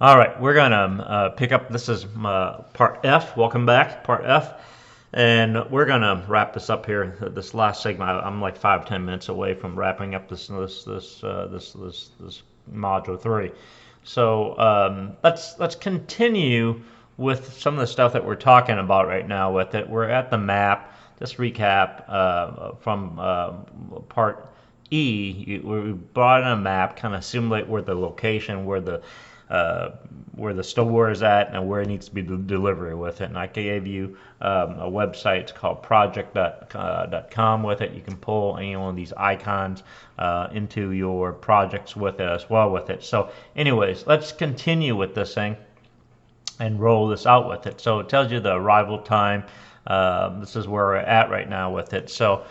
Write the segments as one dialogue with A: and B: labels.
A: All right, we're gonna pick up. This is part F. Welcome back, part F, and we're gonna wrap this up here. This last segment, I'm like 5-10 minutes away from wrapping up this module 3. So let's continue with some of the stuff that we're talking about right now. With it, we're at the map. Just recap from part E. We brought in a map, kind of simulate where the location, where the store is at and where it needs to be delivery with it. And I gave you a website. It's called project.com with it. You can pull any one of these icons into your projects with it as well with it. So anyways, let's continue with this thing and roll this out with it. So it tells you the arrival time. This is where we're at right now with it. So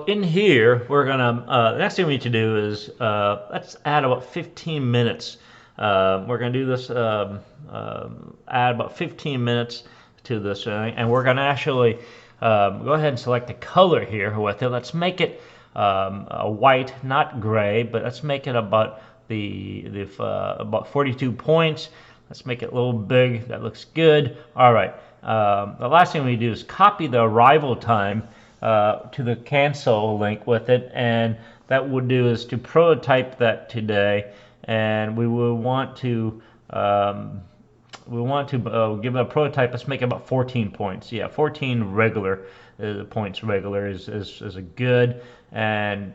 A: in here, we're gonna, the next thing we need to do is, let's add about 15 minutes. We're gonna do this, add about 15 minutes to this, and we're gonna actually go ahead and select the color here with it. Let's make it a white, not gray, but let's make it about about 42 points. Let's make it a little big. That looks good. All right. The last thing we do is copy the arrival time to the cancel link with it, and that would do is to prototype that today, and we will want to give it a prototype. Let's make it about 14 points. Yeah, 14 regular points. Regular is a good, and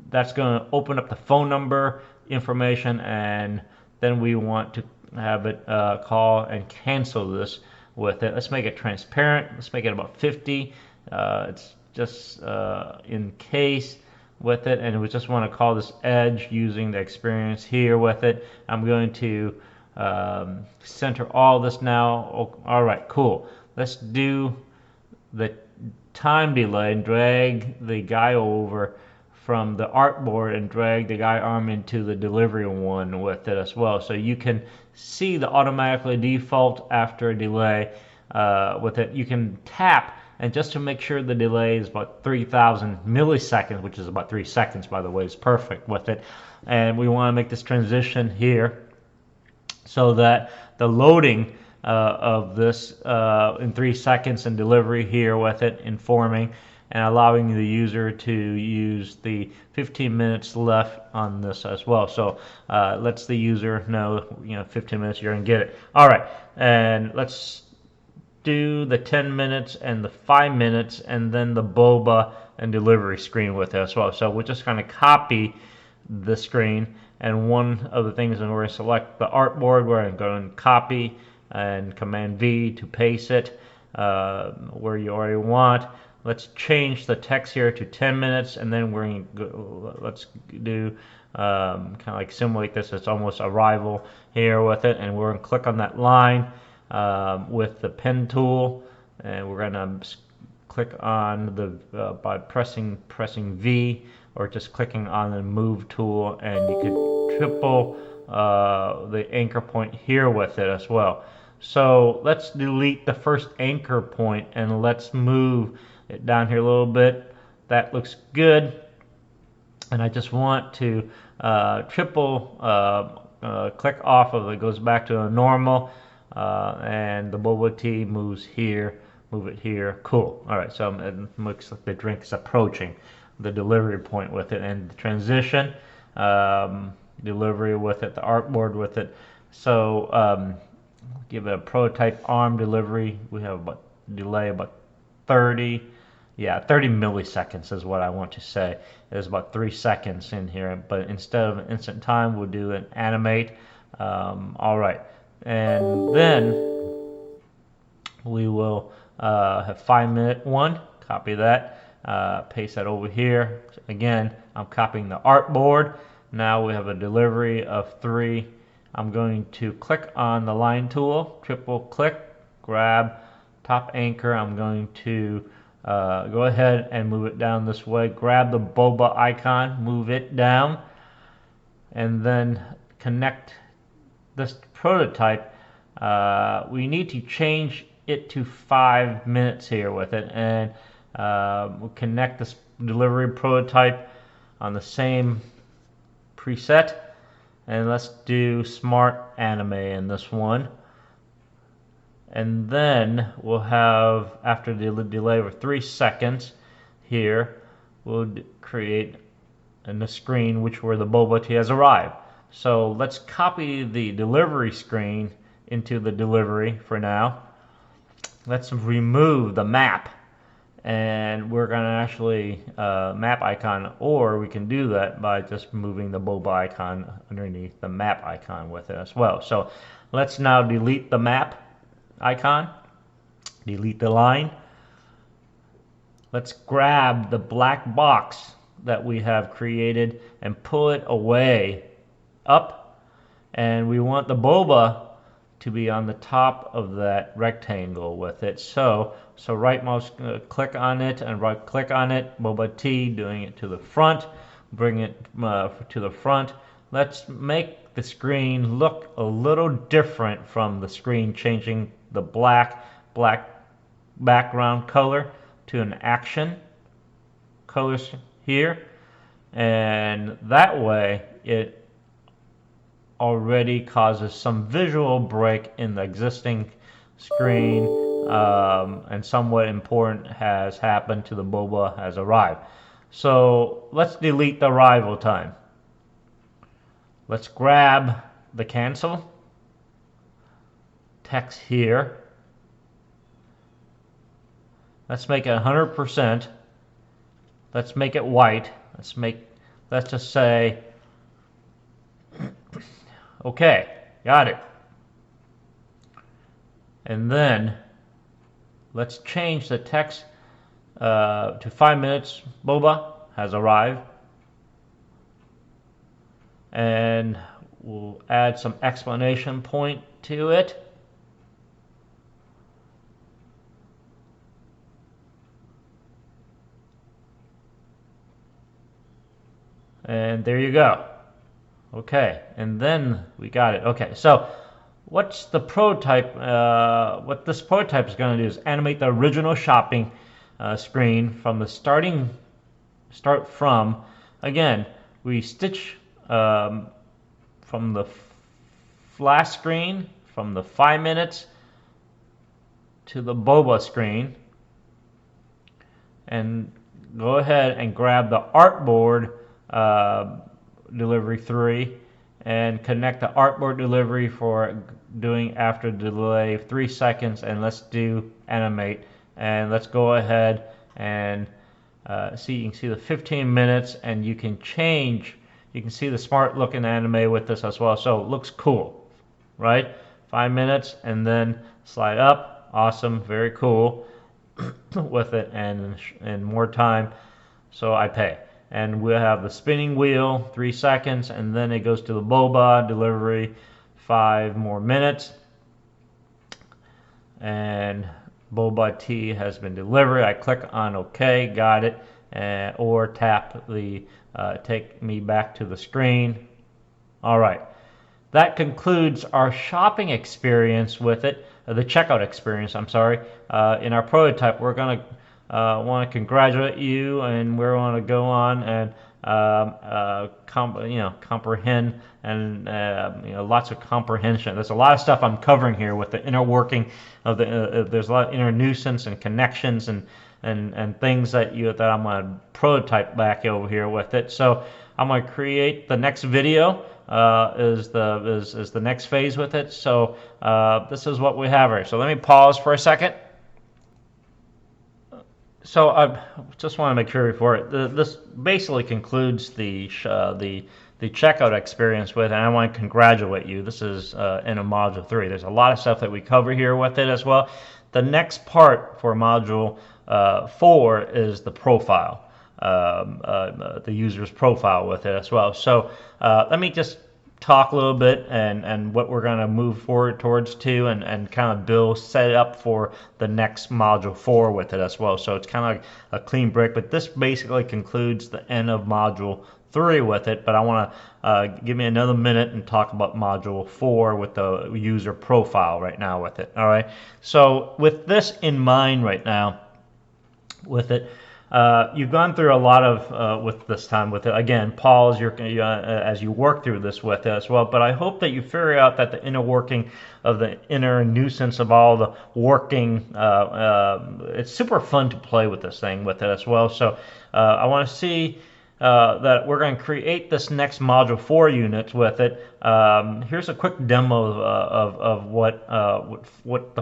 A: that's going to open up the phone number information, and then we want to have it call and cancel this with it. Let's make it transparent. Let's make it about 50. It's just in case with it, and we just want to call this edge using the experience here with it. I'm going to center all this now. Oh, all right, cool. Let's do the time delay and drag the guy over from the artboard and drag the guy arm into the delivery one with it as well. So you can see the automatically default after a delay with it. You can tap, and just to make sure the delay is about 3,000 milliseconds, which is about 3 seconds, by the way, is perfect with it. And we want to make this transition here so that the loading of this in 3 seconds and delivery here with it, informing and allowing the user to use the 15 minutes left on this as well. So lets the user know, 15 minutes, you're going to get it. All right, and let's do the 10 minutes and the 5 minutes, and then the boba and delivery screen with it as well. So we're just going to copy the screen, and one of the things, and we're going to select the artboard. We're going to go and copy and Command V to paste it where you already want. Let's change the text here to 10 minutes, and then we're going to go, let's do kind of like simulate this. It's almost arrival here with it, and we're going to click on that line with the pen tool, and we're going to click on the by pressing V, or just clicking on the move tool, and you could triple the anchor point here with it as well. So let's delete the first anchor point, and let's move it down here a little bit. That looks good, and I just want to triple click off of it. Goes back to a normal, and the boba tea moves here, move it here. Cool. All right, so it looks like the drink is approaching the delivery point with it, and the transition delivery with it, the artboard with it. So give it a prototype arm delivery. We have about delay about 30 milliseconds is what I want to say. There's about 3 seconds in here, but instead of instant time, we'll do an animate. All right, and then we will have 5-minute one. Copy that, paste that over here. Again, I'm copying the artboard. Now we have a delivery of 3. I'm going to click on the line tool, triple click, grab top anchor. I'm going to go ahead and move it down this way. Grab the boba icon, move it down, and then connect this prototype. We need to change it to 5 minutes here with it, and we'll connect this delivery prototype on the same preset, and let's do smart anime in this one. And then we'll have, after the delay of 3 seconds here, we'll create in the screen where the boba tea has arrived. So let's copy the delivery screen into the delivery for now. Let's remove the map, and we're going to actually map icon, or we can do that by just moving the boba icon underneath the map icon with it as well. So let's now delete the map icon, delete the line. Let's grab the black box that we have created and pull it away up, and we want the boba to be on the top of that rectangle with it. So right mouse click on it and right click on it, boba tea, doing it to the front, bring it to the front. Let's make the screen look a little different from the screen, changing the black background color to an action colors here, and that way it already causes some visual break in the existing screen, and somewhat important has happened to the boba has arrived. So let's delete the arrival time. Let's grab the cancel text here. Let's make it 100%. Let's make it white. Let's just say, okay, got it. And then let's change the text to 5 minutes. Boba has arrived. And we'll add some exclamation point to it. And there you go. Okay, and then we got it. Okay, so what's the prototype? What this prototype is going to do is animate the original shopping screen from the start from. Again, we stitch from the flash screen from the 5 minutes to the boba screen, and go ahead and grab the artboard delivery 3 and connect the artboard delivery for doing after delay of 3 seconds, and let's do animate, and let's go ahead and you can see the 15 minutes, and you can see the smart looking anime with this as well, so it looks cool, right? 5 minutes and then slide up. Awesome, very cool with it, and more time, so I pay. And we'll have the spinning wheel, 3 seconds, and then it goes to the boba delivery, 5 more minutes. And boba tea has been delivered. I click on OK, got it, or tap the take me back to the screen. All right, that concludes our shopping experience with it, the checkout experience, I'm sorry. In our prototype, we're going to want to congratulate you, and we want to go on and comprehend, and lots of comprehension. There's a lot of stuff I'm covering here with the inner working of the. There's a lot of inner nuisance and connections and things that I'm going to prototype back over here with it. So I'm going to create the next video. Is the next phase with it. So this is what we have here. So let me pause for a second. So I just want to make sure before this basically concludes the checkout experience with, and I want to congratulate you. This is in a module 3. There's a lot of stuff that we cover here with it as well. The next part for module 4 is the profile, the user's profile with it as well. So let me just talk a little bit and what we're going to move forward towards to, and kind of set it up for the next module 4 with it as well. So it's kind of like a clean break, but this basically concludes the end of module 3 with it. But I want to give me another minute and talk about module 4 with the user profile right now with it. All right, so with this in mind right now with it, You've gone through a lot of with this time with it. Again, pause as you work through this with it as well. But I hope that you figure out that the inner working of the inner nuisance of all the working. It's super fun to play with this thing with it as well. So I want to see. That we're going to create this next module 4 unit with it. Here's a quick demo of what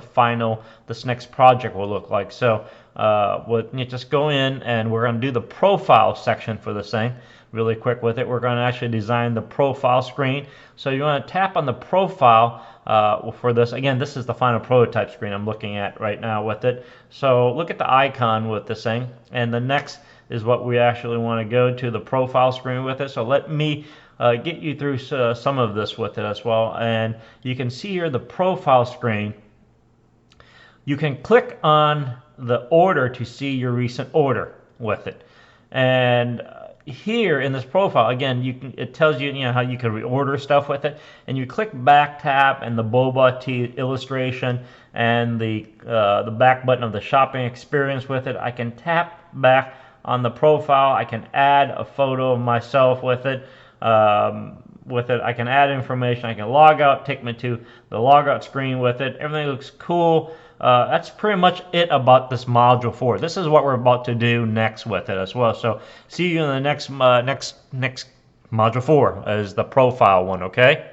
A: this next project will look like. So you just go in and we're going to do the profile section for this thing really quick with it. We're going to actually design the profile screen. So you want to tap on the profile for this. Again, this is the final prototype screen I'm looking at right now with it. So look at the icon with this thing, and the next is what we actually want to go to, the profile screen with it. So let me get you through some of this with it as well. And you can see here the profile screen. You can click on the order to see your recent order with it. And here in this profile, again, it tells you, how you can reorder stuff with it. And you click back tab and the boba tea illustration and the back button of the shopping experience with it. I can tap back on the profile. I can add a photo of myself with it. I can add information. I can log out, take me to the logout screen with it. Everything looks cool. That's pretty much it about this module 4. This is what we're about to do next with it as well. So see you in the next module 4 as the profile one. Okay.